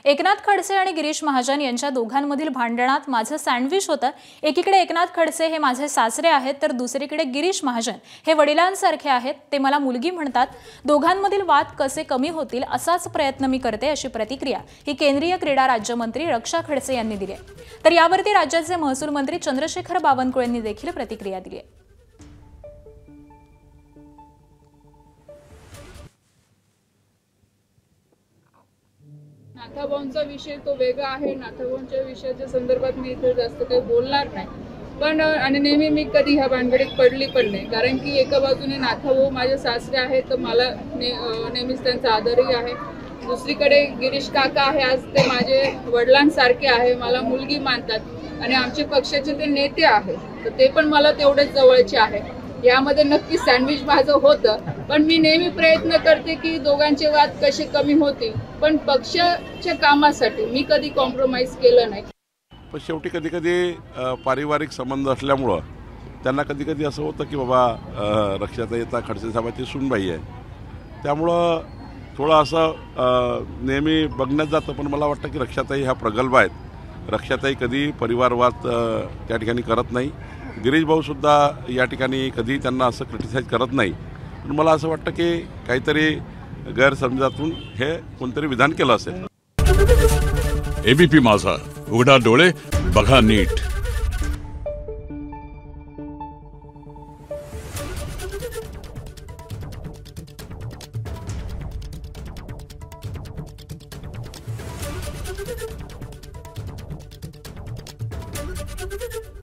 एकनाथ खडसे आणि गिरीश महाजन यांच्या दोघांमधील भांडणात माझं सँडविच होतं। एकीकडे एकनाथ खडसे हे माझे सासरे आहेत तर दुसरीकडे गिरीश महाजन हे वडिलांसारखे आहेत, ते मला मुलगी म्हणतात। दोघांमधील वाद कसे कमी होतील असाच प्रयत्न मी करते, अशी प्रतिक्रिया ही केंद्रीय क्रीडा राज्यमंत्री रक्षा खडसे यांनी दिली आहे। तर यावरती राज्याचे महसूल मंत्री चंद्रशेखर बावनकुळे यांनी देखील प्रतिक्रिया दिली आहे। नाथाभाऊंचा विषय तो वेगळा आहे। नाथाभाऊंच्या विषयाच्या संदर्भात मी इथे जास्त काही बोलणार नाही, पण आणि नेहमी मी कधी ह्या भानगडीत पडली पण नाही, कारण की एका बाजूने नाथाभाऊ माझे सासरे आहेत तर मला नेहमीच त्यांचा आदरही आहे। दुसरीकडे गिरीश काका आहे, आज ते माझे वडिलांसारखे आहे, मला मुलगी मानतात आणि आमचे पक्षाचे ते नेते आहेत, तर ते पण मला तेवढेच जवळचे आहे। यामध्ये नक्की सँडविच माझं होतं, पण मी नेहमी प्रयत्न करते की दोघांचे वाद कसे कमी होतील, पण पक्षाच्या कामासाठी मी कधी कॉम्प्रोमाइज केलं नाही। पण शेवटी कधी कधी पारिवारिक संबंध असल्यामुळं त्यांना कधी कधी असं होतं की बाबा रक्षाताई आता खडसे साहेबांची सूनबाई आहे, त्यामुळं थोडं असं नेहमी बघण्यात जातं। पण मला वाटतं की रक्षाताई ह्या प्रगल्भ आहेत। रक्षाताई कधी परिवारवाद त्या ठिकाणी करत नाही। गिरीश भाऊसुद्धा या ठिकाणी कधी त्यांना असं क्रिटिसाइज करत नाही। पण मला असं वाटतं की काहीतरी गैरसमजातून हे कोणतरी विधान केलं असेल। एबीपी माझा, उघडा डोळे बघा नीट। Thank you.